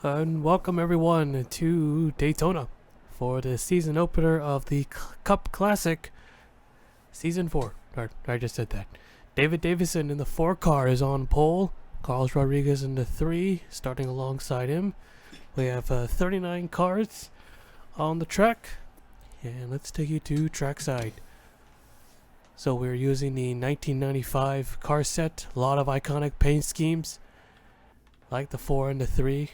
And welcome everyone to Daytona for the season opener of the Cup Classic Season 4. I just said that. David Davison in the 4 car is on pole. Carlos Rodriguez in the 3, starting alongside him. We have 39 cars on the track. And let's take you to trackside. So we're using the 1995 car set. A lot of iconic paint schemes, like the 4 and the 3.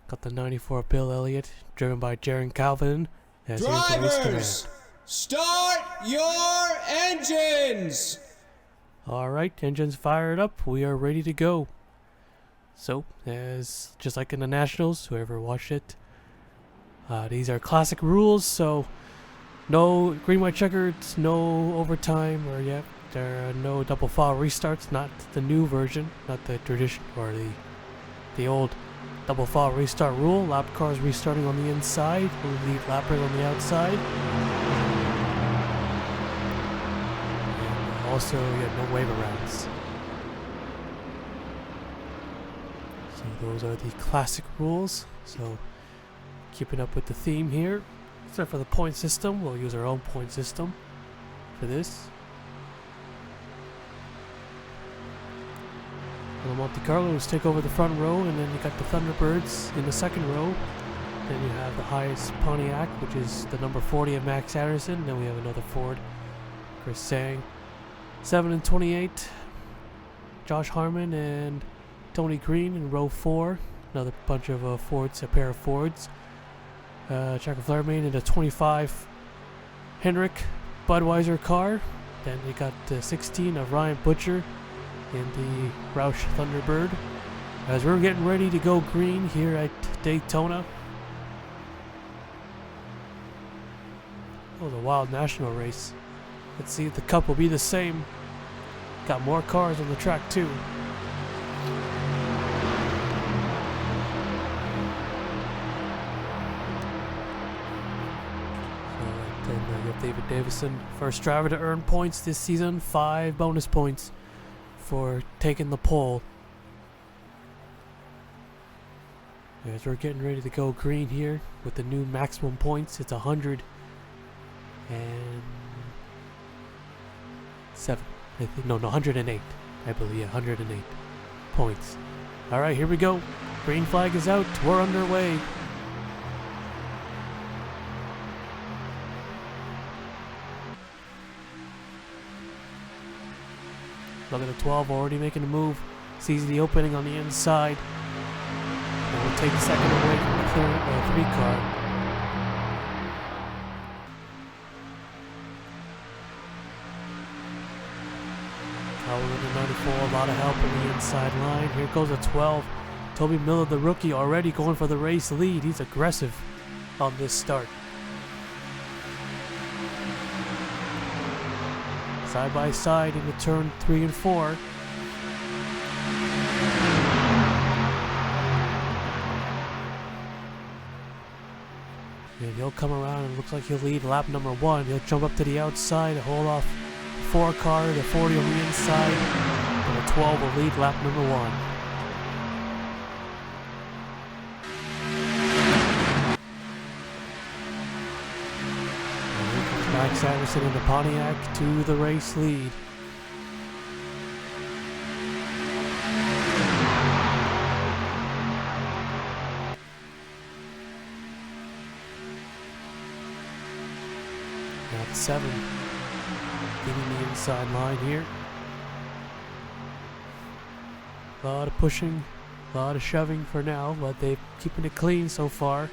Got the 94 Bill Elliott, driven by Jaron Calvin. Drivers, start your engines! Alright, engines fired up. We are ready to go. So, as just like in the Nationals, whoever watched it, these are classic rules, so no green, white, checkered, no overtime, or there are no double foul restarts, not the new version, not the tradition, or the old double foul restart rule. Lap cars restarting on the inside, lead lappers on the outside. And also, no waiver rounds. So those are the classic rules. So keeping up with the theme here. Except for the point system, we'll use our own point system for this. The Monte Carlos take over the front row, and then you got the Thunderbirds in the second row. Then you have the highest Pontiac, which is the number 40 of Max Anderson. Then we have another Ford, Chris Sang. 7 and 28, Josh Harmon and Tony Green in row 4. Another bunch of Fords, a pair of Fords. Checo Flairman in the 25 Henrik Budweiser car. Then you got the 16 of Ryan Butcher in the Roush Thunderbird. As we're getting ready to go green here at Daytona. Oh, the wild national race. Let's see if the Cup will be the same. Got more cars on the track too. Then you have David Davison, first driver to earn points this season. 5 bonus points for taking the pole. As we're getting ready to go green here with the new maximum points, it's 107. I think, no, 108. I believe, 108 points. All right, here we go. Green flag is out. We're underway. Look at the 12 already making a move. Sees the opening on the inside. And we'll take the second away from the 3 car. With the 94, a lot of help on the inside line. Here goes a 12. Toby Miller, the rookie, already going for the race lead. He's aggressive on this start. Side by side into turn 3 and 4. And he'll come around and looks like he'll lead lap number 1. He'll jump up to the outside and hold off 4 car, the 40 on the inside, and the 12 will lead lap number 1. And here comes Max Anderson in the Pontiac to the race lead. Now the 7. Getting the inside line here. A lot of pushing, a lot of shoving for now, but they're keeping it clean so far.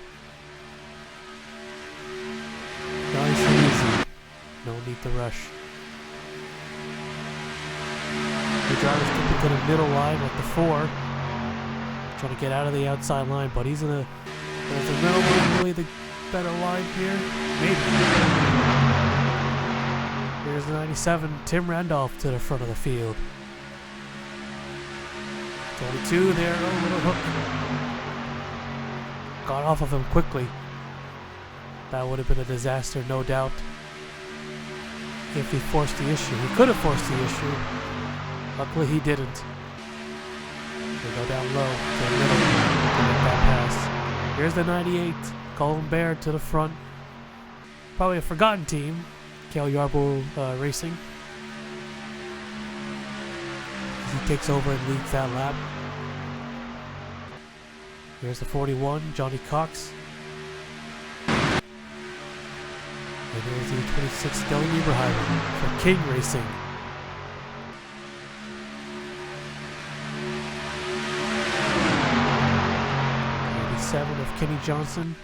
Nice and easy. No need to rush. The driver's keeping to the middle line with the 4. Trying to get out of the outside line, but he's in a... Is the middle line really the better line here? Maybe. Here's the 97, Tim Randolph to the front of the field. 22 there, oh, little hook. Got off of him quickly. That would have been a disaster, no doubt. If he forced the issue. He could have forced the issue. Luckily he didn't. They go down low to the middle to make that pass. Here's the 98, Colin Baird to the front. Probably a forgotten team, Cal Yarborough Racing. He takes over and leads that lap. Here's the 41, Johnny Cox. And here's the 26, Dylan Eberheimer for King Racing. 87 of Kenny Johnson.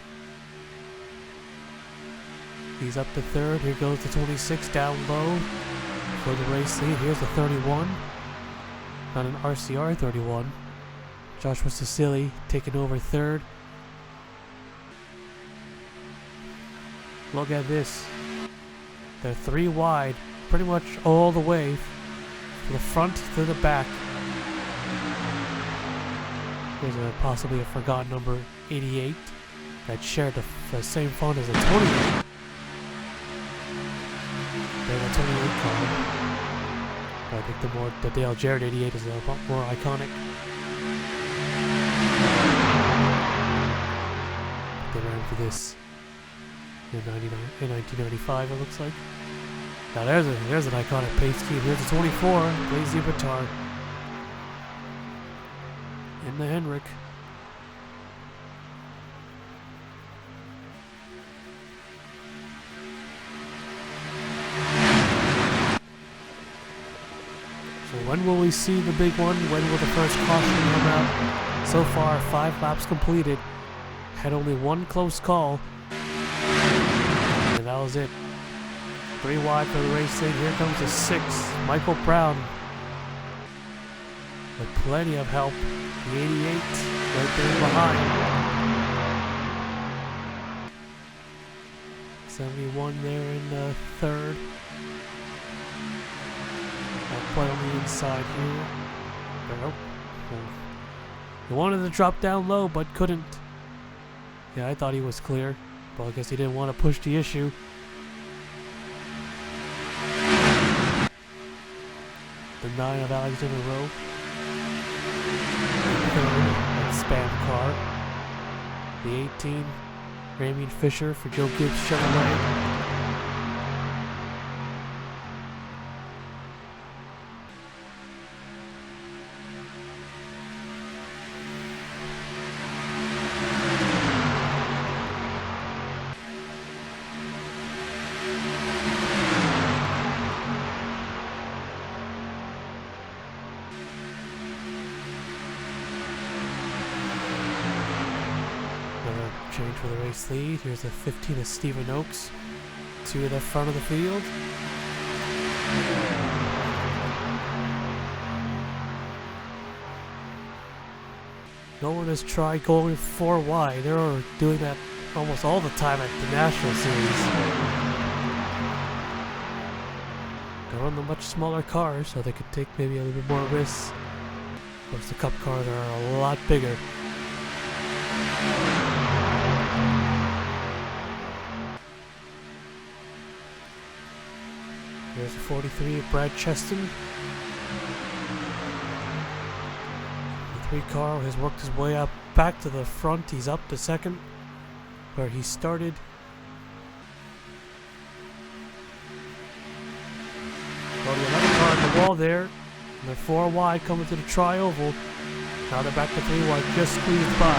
He's up to third. Here goes the 26 down low for the race lead. Here's the 31. Not an RCR 31. Joshua Cecily taking over third. Look at this. They're 3 wide, pretty much all the way from the front to the back. Here's possibly a forgotten number 88 that shared the same font as a 28. There's a 28 car. But I think the Dale Jarrett 88 is a lot more iconic. They ran for this in 1995, it looks like. Now there's an iconic pace scheme. Here's the 24, Blaise Bitar in the Henrik. So when will we see the big one? When will the first caution come out? So far, 5 laps completed. Had only one close call. And that was it. 3 wide for the race lead. Here comes the 6, Michael Brown. With plenty of help. The 88 right there behind. 71 there in the third. Not quite on the inside here. Nope. He wanted to drop down low, but couldn't. Yeah, I thought he was clear. Well, I guess he didn't want to push the issue. The 9 of Alexander Rowe. That Spam car. The 18, Ramian Fisher for Joe Gibbs Chevrolet. Change for the race lead. Here's the 15 of Stephen Oakes to the front of the field. No one has tried going 4 wide. They were doing that almost all the time at the National Series. They're on the much smaller cars, so they could take maybe a little bit more risks. Of course, the Cup cars are a lot bigger. There's a 43 of Brad Cheston. The 3 car has worked his way up back to the front. He's up to second, where he started. Well, the 11 car on the wall there. And they're 4 wide coming to the tri-oval. Now they're back to 3 wide, just squeezed by.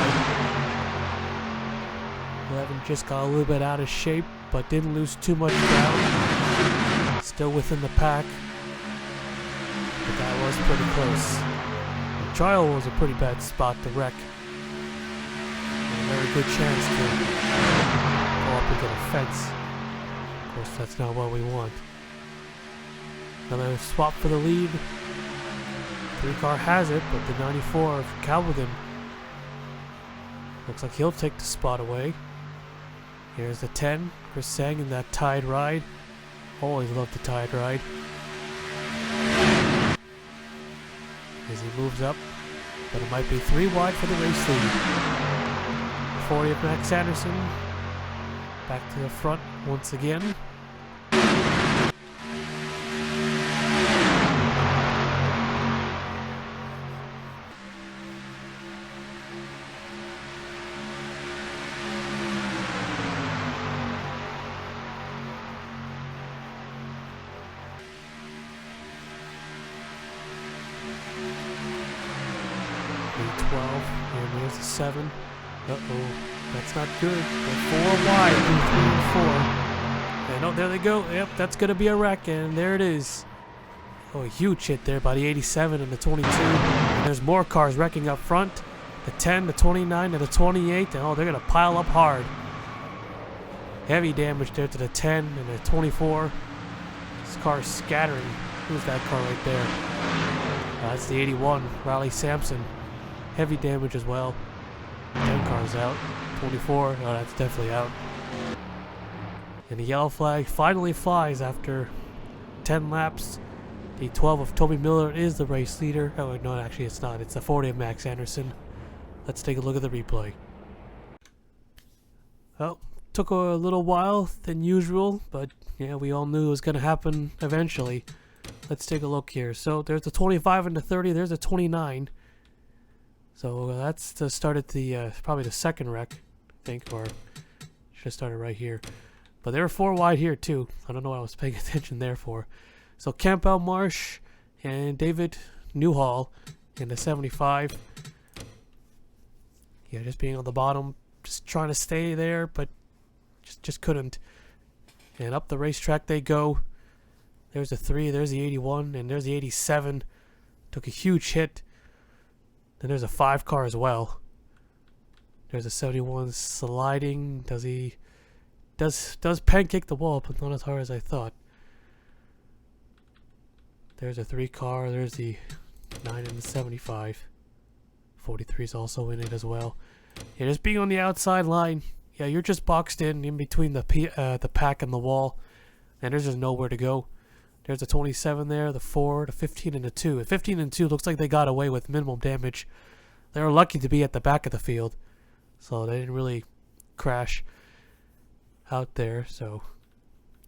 11 just got a little bit out of shape, but didn't lose too much ground. Still within the pack, but that was pretty close. The trial was a pretty bad spot to wreck. And a very good chance to go up into the fence. Of course, that's not what we want. Another swap for the lead. 3 car has it, but the 94 of Calvin looks like he'll take the spot away. Here's the 10, Chris Sang in that tied ride. Always loved the tied ride. As he moves up, but it might be 3 wide for the race lead. 40 of Max Anderson, back to the front once again. And there's the 7. Uh-oh. That's not good. They're 4 wide. 2, 3, and 4. And oh, there they go. Yep, that's going to be a wreck. And there it is. Oh, a huge hit there by the 87 and the 22. And there's more cars wrecking up front. The 10, the 29, and the 28. And oh, they're going to pile up hard. Heavy damage there to the 10 and the 24. This car's scattering. Who's that car right there? That's the 81, Riley Sampson. Heavy damage as well. 10 cars out. 24, oh, that's definitely out. And the yellow flag finally flies after 10 laps. The 12 of Toby Miller is the race leader. Oh, no, actually it's not. It's the 40 of Max Anderson. Let's take a look at the replay. Well, took a little while than usual, but yeah, we all knew it was going to happen eventually. Let's take a look here. So there's the 25 and the 30. There's the 29. So that's the start at the probably the second wreck, I think, or should have started right here. But they were 4 wide here too. I don't know what I was paying attention there for. So Campbell Marsh and David Newhall in the 75. Yeah, just being on the bottom, just trying to stay there, but just couldn't. And up the racetrack they go. There's the 3, there's the 81, and there's the 87. Took a huge hit. Then there's a 5 car as well. There's a 71 sliding. Does he does pancake the wall, but not as hard as I thought. There's a 3 car, there's the 9 and the 75. 43 is also in it as well. Yeah, just being on the outside line. Yeah, you're just boxed in between the pack and the wall, and there's just nowhere to go. There's a 27 there, the 4, the 15, and the 2. And 15 and 2 looks like they got away with minimum damage. They were lucky to be at the back of the field, so they didn't really crash out there. So,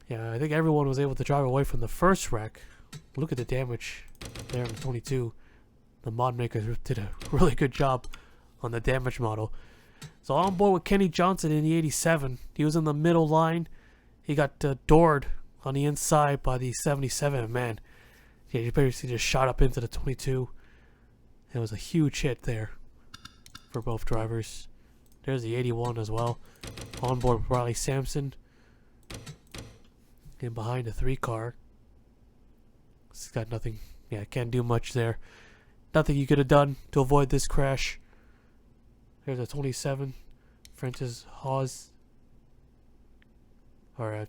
yeah, I think everyone was able to drive away from the first wreck. Look at the damage there in the 22. The mod makers did a really good job on the damage model. So on board with Kenny Johnson in the 87. He was in the middle line. He got doored on the inside by the 77. Man, yeah, he basically just shot up into the 22. It was a huge hit there for both drivers. There's the 81 as well. On board with Riley Sampson. And behind the 3 car. It's got nothing. Yeah, can't do much there. Nothing you could have done to avoid this crash. There's a 27. Francis Hawes. Or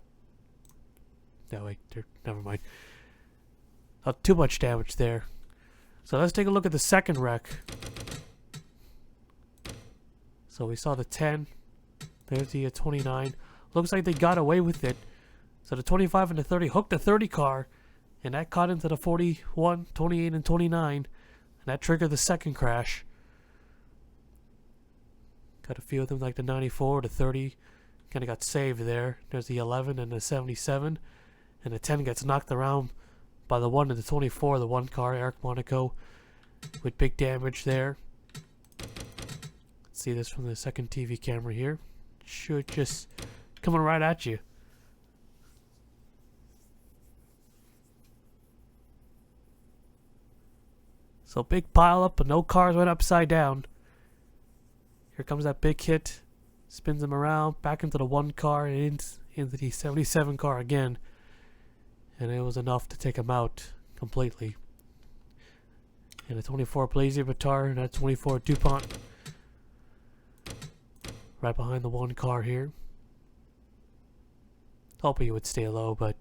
no, wait, never mind. Not too much damage there. So let's take a look at the second wreck. So we saw the 10. There's the 29. Looks like they got away with it. So the 25 and the 30 hooked the 30 car. And that caught into the 41, 28, and 29. And that triggered the second crash. Got a few of them like the 94, the 30. Kind of got saved there. There's the 11 and the 77. And the 10 gets knocked around by the 1 and the 24, the 1 car, Eric Monaco, with big damage there. Let's see this from the second TV camera here. Should just coming right at you. So big pile up, but no cars went upside down. Here comes that big hit. Spins them around, back into the 1 car, and into the 77 car again. And it was enough to take him out completely. And a 24 Blazer Batar and a 24 DuPont. Right behind the 1 car here. Hoping it would stay low, but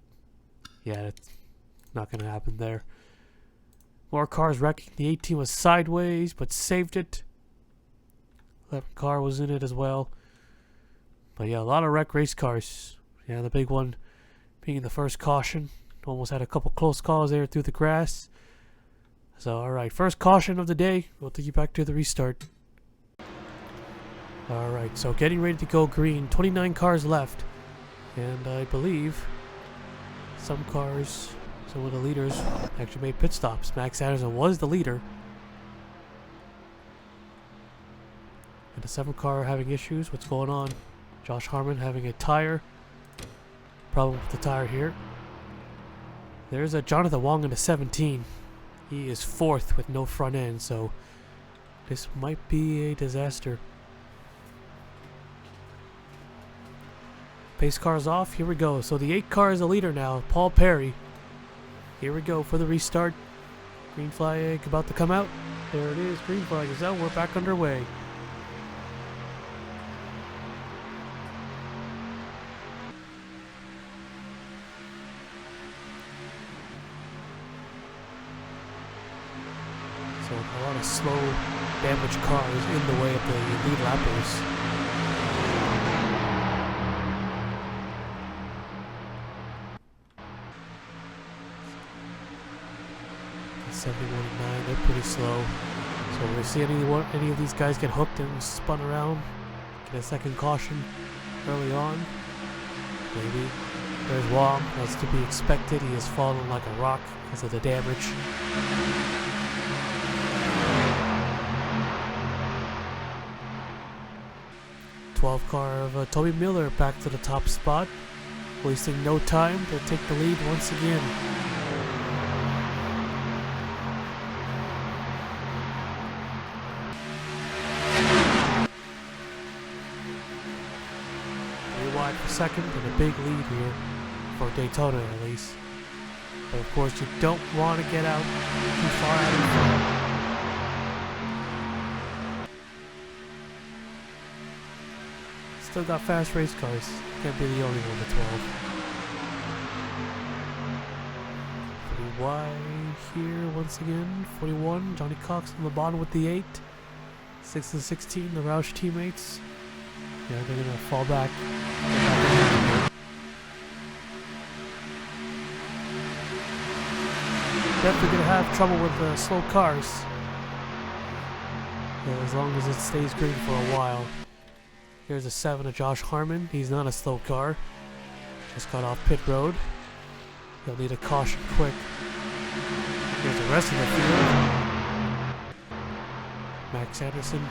yeah, it's not going to happen there. More cars wrecking. The 18 was sideways, but saved it. 11 car was in it as well. But yeah, a lot of wrecked race cars. Yeah, the big one being the first caution. Almost had a couple close calls there through the grass. So, alright, first caution of the day. We'll take you back to the restart. Alright, so getting ready to go green. 29 cars left. And I believe some cars, some of the leaders actually made pit stops. Max Anderson was the leader. And the 7 car having issues. What's going on? Josh Harmon having a tire problem with the tire here. There's a Jonathan Wong in the 17. He is 4th with no front end, so This might be a disaster. Pace car's off. Here we go. So the 8 car is the leader now. Paul Perry. Here we go for the restart. Green flag about to come out. There it is. Green flag is out. We're back underway. So a lot of slow, damaged cars in the way of the lead lappers. 71.9, they're pretty slow. So we're see any of these guys get hooked and spun around, get a second caution early on. Maybe. There's Wong, that's to be expected. He has fallen like a rock because of the damage. '12 car of Toby Miller back to the top spot, wasting no time to take the lead once again. Wide for second and a big lead here for Daytona at least. But of course you don't want to get out too far out in front. Still got fast race cars. Can't be the only one with 12. Pretty wide here once again. 41, Johnny Cox on the bottom with the 8. 6 and 16, the Roush teammates. Yeah, they're gonna fall back. Definitely gonna have trouble with slow cars. Yeah, as long as it stays green for a while. Here's a 7 of Josh Harmon. He's not a slow car. Just got off pit road. He'll need a caution quick. Here's the rest of the field. Max Anderson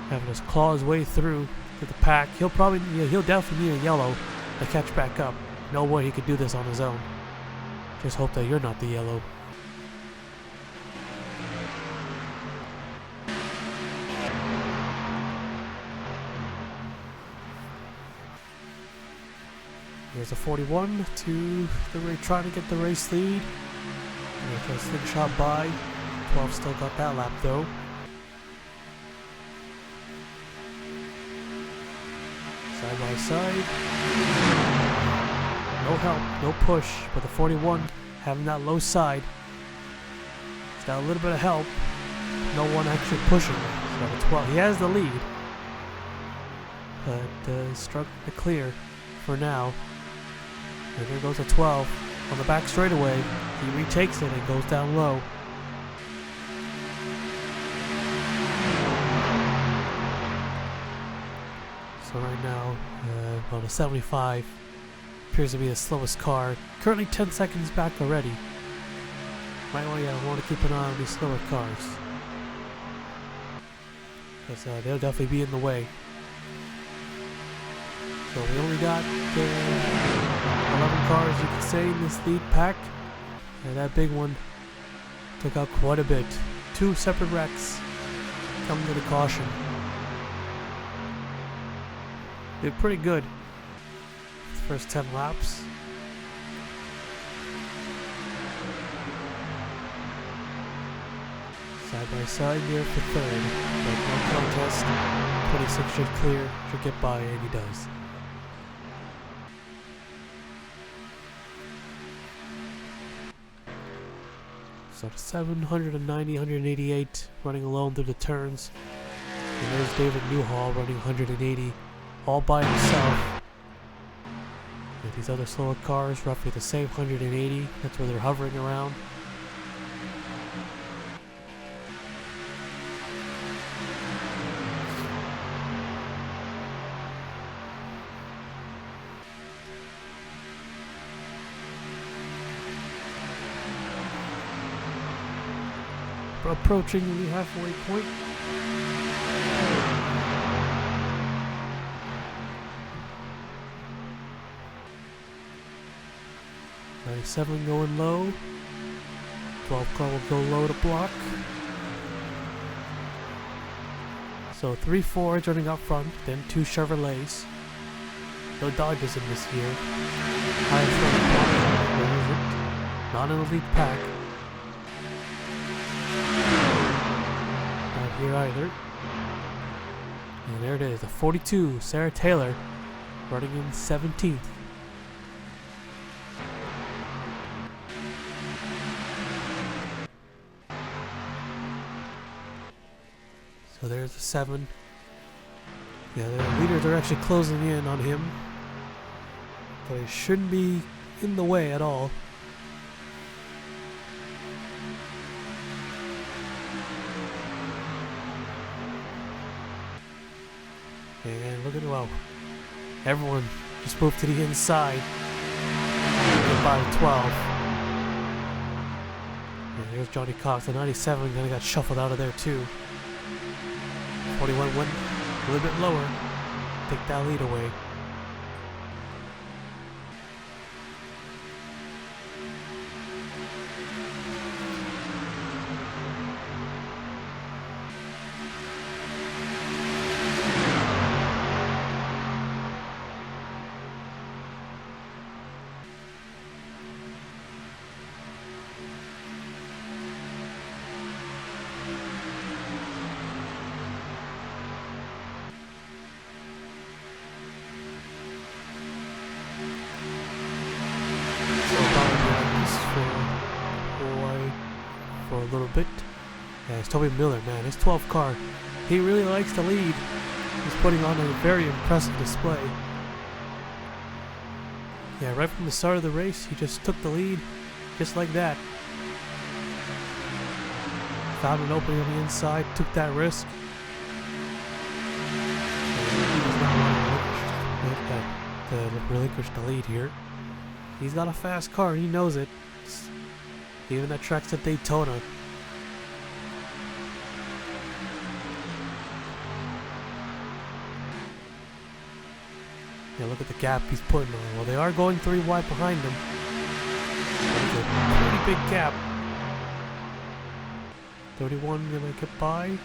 having to claw his way through to the pack. He'll definitely need a yellow to catch back up. No way he could do this on his own. Just hope that you're not the yellow. Here's a 41 to the trying to get the race lead. And a slingshot by. 12 still got that lap though. Side by side. No help, no push, but the 41 having that low side. He's got a little bit of help. No one actually pushing. So the 12, he has the lead. But struck the clear for now. And there goes a 12 on the back straightaway. He retakes it and goes down low. So right now, well, the 75 appears to be the slowest car. Currently 10 seconds back already. Might want to keep an eye on these slower cars. Because they'll definitely be in the way. So we only got 11 cars, you could say, in this lead pack. And that big one took out quite a bit. 2 separate wrecks coming to the caution. Did pretty good. First 10 laps. Side by side here for third. But no contest. 26 should clear, should get by, and he does. So 790, 188 running alone through the turns. And there's David Newhall running 180 all by himself. And these other slower cars roughly the same 180. That's where they're hovering around. We're approaching the halfway point. '97 going low. 12 car will go low to block. So 3 Fords running up front, then 2 Chevrolets. No Dodges in this year. Highest running Pontiac, where is it? Not an elite pack. Not here either. And there it is, the 42, Sarah Taylor, running in 17th. So there's the 7. Yeah, the leaders are actually closing in on him. But he shouldn't be in the way at all. And look at, wow. Everyone just moved to the inside. By 12. And here's Johnny Cox. The 97 kind of got shuffled out of there too. 41 went a little bit lower. Take that lead away. For a little bit. Yeah, it's Toby Miller, man. His 12 car, he really likes to lead. He's putting on a very impressive display. Yeah, right from the start of the race, he just took the lead, just like that. Found an opening on the inside, took that risk. He does not want to relinquish the lead here. He's got a fast car, he knows it. Even that track's at Daytona. Yeah, look at the gap he's putting on. Well, they are going 3 wide behind him. That's a pretty big gap. 31 gonna get by.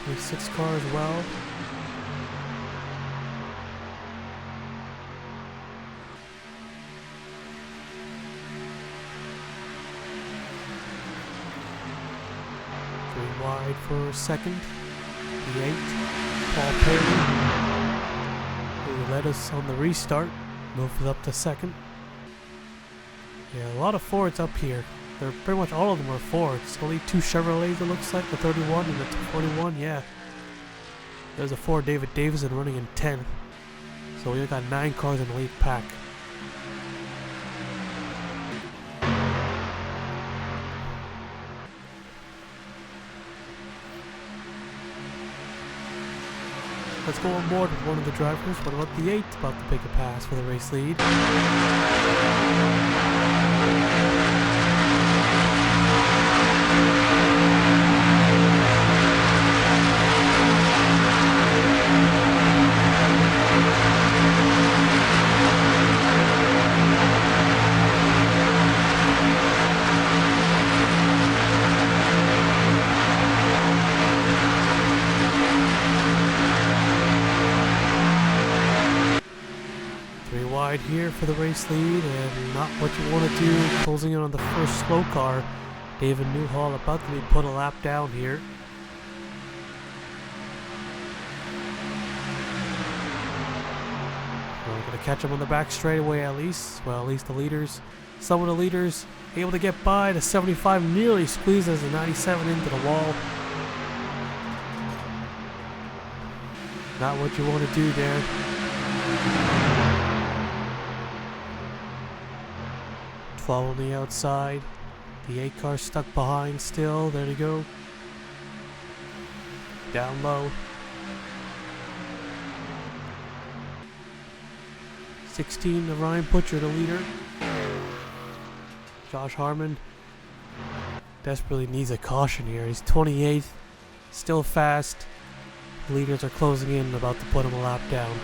26 car as well. Wide for second, the 8, Paul Perry, who led us on the restart, moved up to second. Yeah, a lot of Fords up here. They're pretty much all of them are Fords. Only 2 Chevrolets it looks like, the 31 and the 41, yeah. There's a Ford David Davison running in 10th. So we got 9 cars in the lead pack. Let's go on board with one of the drivers. What about the 8? About to pick a pass for the race lead. 3 wide here for the race lead, and not what you want to do. Closing in on the first slow car. David Newhall about to be put a lap down here. We're going to catch him on the back straightaway at least. Well, at least the leaders. Some of the leaders able to get by. The 75 nearly squeezes the 97 into the wall. Not what you want to do there. On the outside. The 8 car stuck behind still. There we go. Down low. 16 of Ryan Butcher, the leader. Josh Harmon desperately needs a caution here. He's 28th. Still fast. The leaders are closing in, about to put him a lap down.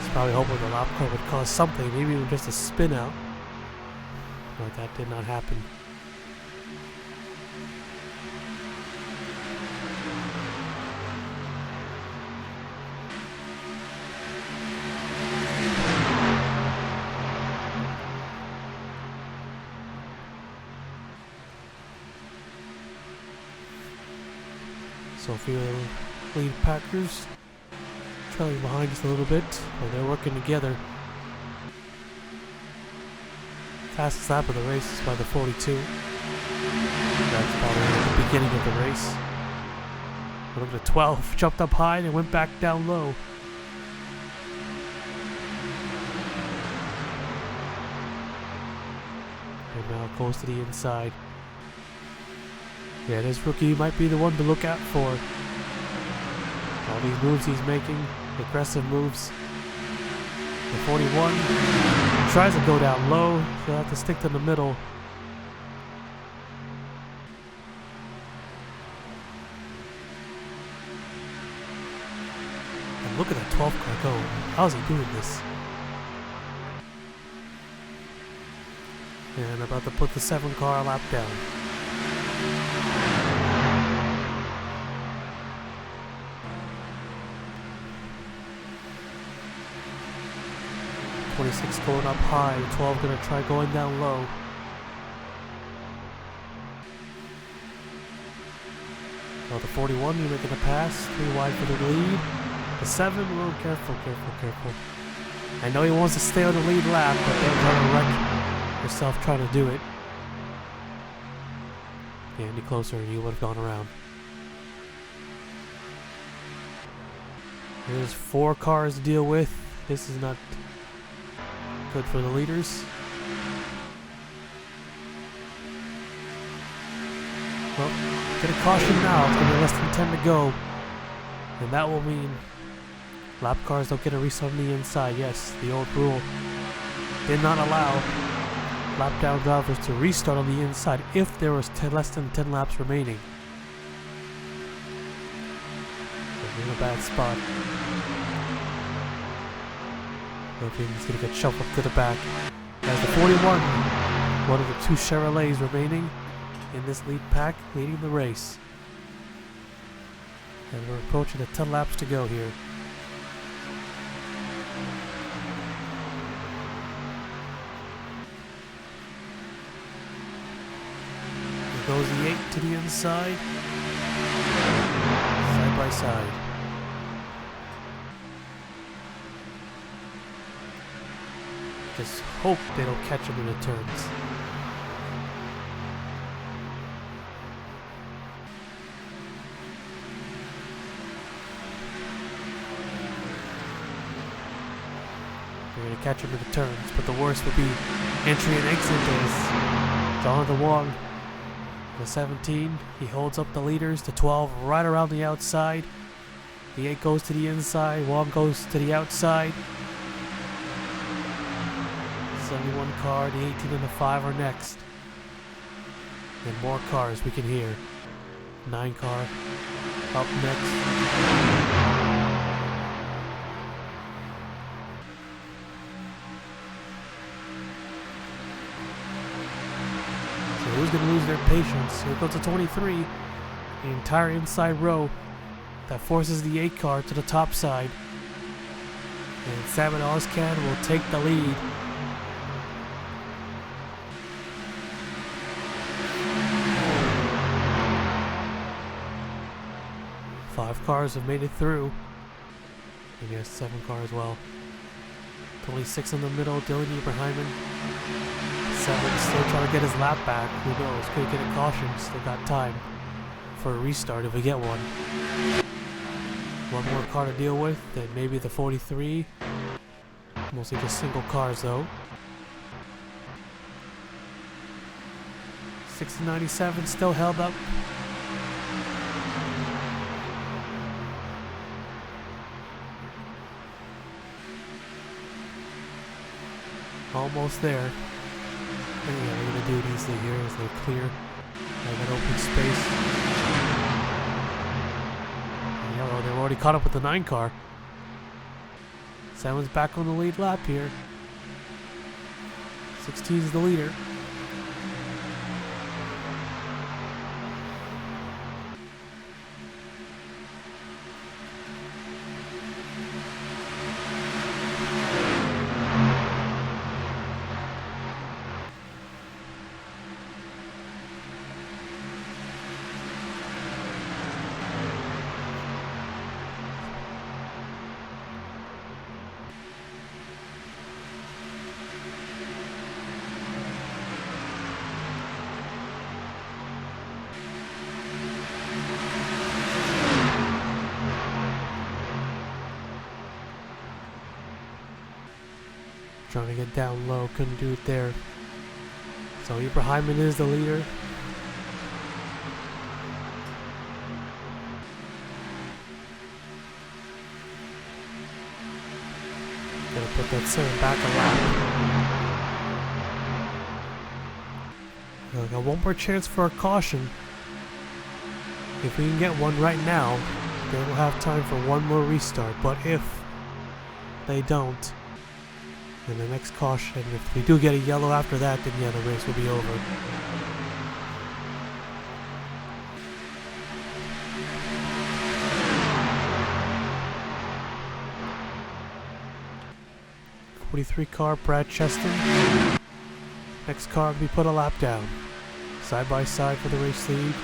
He's probably hoping the lap car would cause something, maybe even just a spin out. But that did not happen. So a few lead packers trailing behind us a little bit, but they're working together. Fastest lap of the race is by the 42. That's probably at the beginning of the race. Look at the 12, jumped up high and went back down low. And now goes to the inside. Yeah, this rookie might be the one to look out for. All these moves he's making, aggressive moves. The 41 tries to go down low, he'll have to stick to the middle. And look at that 12 car go. How's he doing this? And about to put the 7 car lap down. .26 going up high, 12 gonna try going down low. Oh, the 41, you're making a pass, 3 wide for the lead. The 7, oh, careful. I know he wants to stay on the lead lap, but they're trying to wreck yourself trying to do it. Yeah, any closer and you would have gone around. There's 4 cars to deal with. This is not good for the leaders. Well, get a caution now. It's going to be less than 10 to go. And that will mean lap cars don't get a restart on the inside. Yes, the old rule did not allow lap down drivers to restart on the inside if there was less than 10 laps remaining. So we're in a bad spot. He's going to get shoved up to the back. As the 41, one of the 2 Chevrolets remaining in this lead pack, leading the race. And we're approaching the 10 laps to go here. Here goes the 8 to the inside. Side by side. Just hope they don't catch him in the turns. They're going to catch him in the turns, but the worst would be entry and exit as Jonathan Wong, the 17, he holds up the leaders, the 12 right around the outside. The 8 goes to the inside, Wong goes to the outside. 71 car, the 18 and the 5 are next. And more cars we can hear. 9 car up next. So who's going to lose their patience? Here goes the 23. The entire inside row that forces the 8 car to the top side. And Salmon Ozcan will take the lead. Five cars have made it through. I guess 7 cars as well. 26 in the middle, Dylan Ibrahimon. 7 still trying to get his lap back. Who knows? Could get a caution. Still got time for a restart if we get one. One more car to deal with, then maybe the 43. Mostly just single cars though. 697 still held up. Almost there. And yeah, they're gonna do it easily here as they clear that open space. And yellow, they're already caught up with the 9 car. Salmon's back on the lead lap here. 16 is the leader. Trying to get down low, couldn't do it there. So Ibrahimman is the leader. Gonna put that 7 back a lap. Got one more chance for a caution. If we can get one right now, then we'll have time for one more restart. But if they don't, then the next caution, if we do get a yellow after that, then yeah, the race will be over. '43 car, Brad Cheston. Next car will be put a lap down. Side by side for the race lead.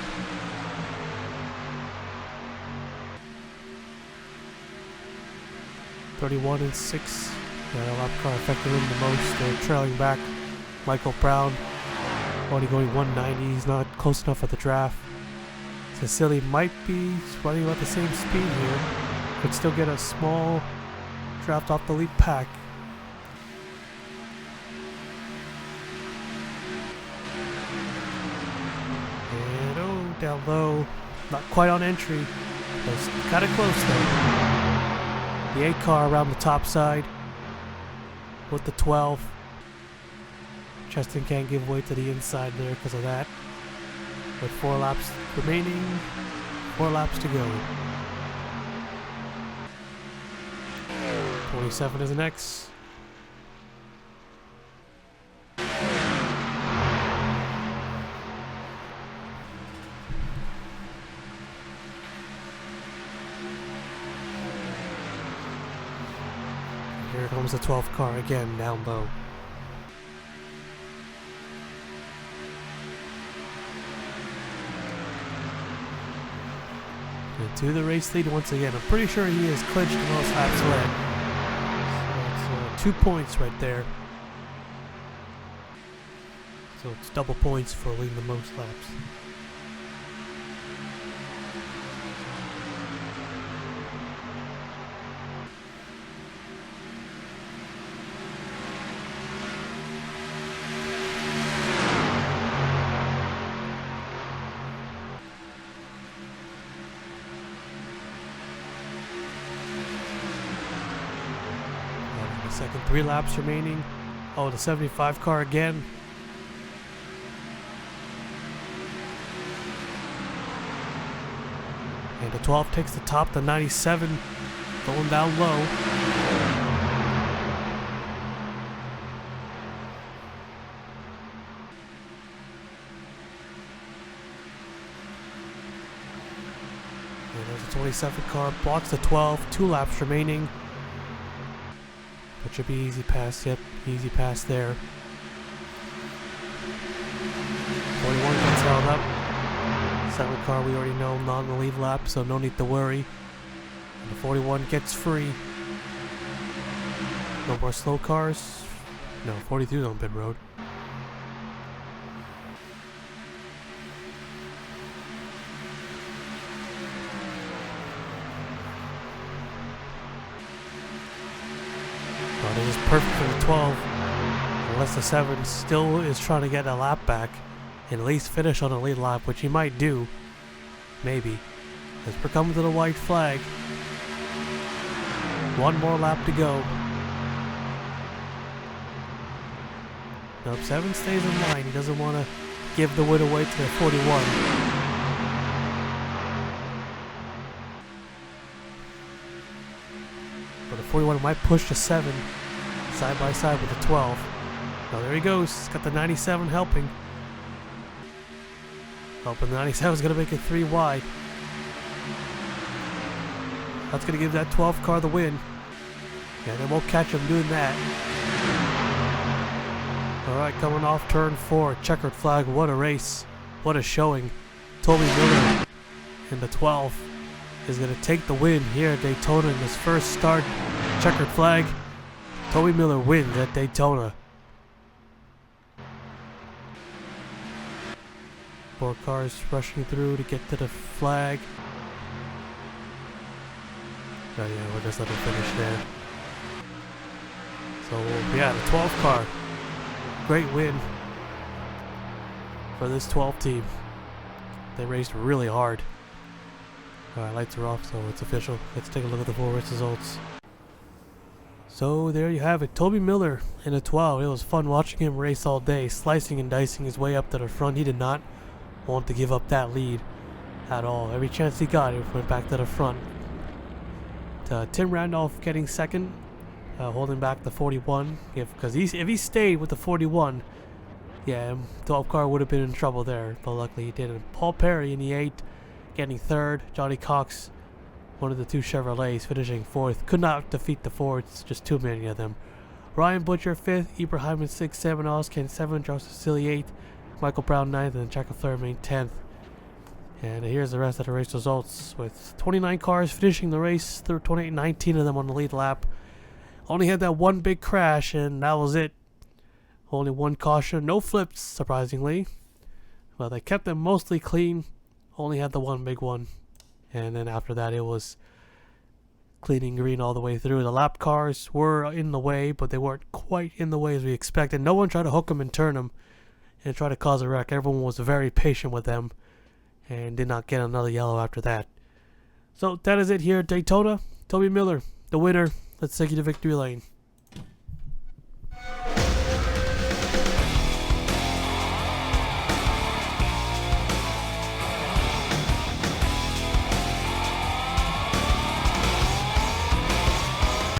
'31 and 6. Yeah, the lap car affected him the most. They're trailing back. Michael Brown only going 190. He's not close enough at the draft. Cecily might be running about the same speed here. Could still get a small draft off the lead pack. And oh, down low. Not quite on entry. But kind of close though. The 8 car around the top side with the 12. Cheston can't give way to the inside there because of that. With 4 laps remaining, 4 laps to go. 27 is next. Here comes the 12th car again, down low. And to the race lead once again. I'm pretty sure he has clinched the most laps led. So it's 2 points right there. So it's double points for leading the most laps. Second, 3 laps remaining. Oh, the 75 car again. And the 12 takes the top, the 97 going down low. And there's the 27 car, blocks the 12, 2 laps remaining. That should be easy pass, yep, easy pass there. 41 gets held up. 7 car we already know, not on the lead lap, so no need to worry. And the 41 gets free. No more slow cars. No, 42 on pit road. Well, this is perfect for the 12. Unless the 7 still is trying to get a lap back and at least finish on a lead lap, which he might do. Maybe. As we're coming to the white flag. 1 more lap to go. Nope, 7 stays in line. He doesn't want to give the win away to the 41. But the 41 might push the 7 side by side with the 12. Now there he goes. He's got the 97 helping. Oh, but the 97 is going to make it 3 wide. That's going to give that 12 car the win. Yeah, they won't catch him doing that. Alright, coming off turn 4. Checkered flag. What a race. What a showing. Toby Miller in the 12 is going to take the win here at Daytona in his first start. Checkered flag. Toby Miller wins at Daytona. 4 cars rushing through to get to the flag. Oh yeah, we'll just let him finish there. So yeah, the 12 car. Great win for this 12 team. They raced really hard. Alright, lights are off, so it's official. Let's take a look at the full race results. So there you have it. Toby Miller in a 12. It was fun watching him race all day, slicing and dicing his way up to the front. He did not want to give up that lead at all. Every chance he got, he went back to the front. Tim Randolph getting second, holding back the 41. Because if he stayed with the 41, yeah, 12 car would have been in trouble there. But luckily he didn't. Paul Perry in the 8, getting third. Johnny Cox, one of the 2 Chevrolets, finishing 4th. Could not defeat the Fords, just too many of them. Ryan Butcher 5th, Ibrahim 6th, Sam Oskin 7th, Joseph Silly 8th, Michael Brown 9th, and Jack Flairmain 10th. And here's the rest of the race results, with 29 cars finishing the race, 19 of them on the lead lap. Only had that one big crash, and that was it. Only one caution, no flips, surprisingly. Well, they kept them mostly clean, only had the one big one. And then after that, it was clean and green all the way through. The lap cars were in the way, but they weren't quite in the way as we expected. No one tried to hook them and turn them and try to cause a wreck. Everyone was very patient with them and did not get another yellow after that. So that is it here at Daytona. Toby Miller, the winner. Let's take you to victory lane.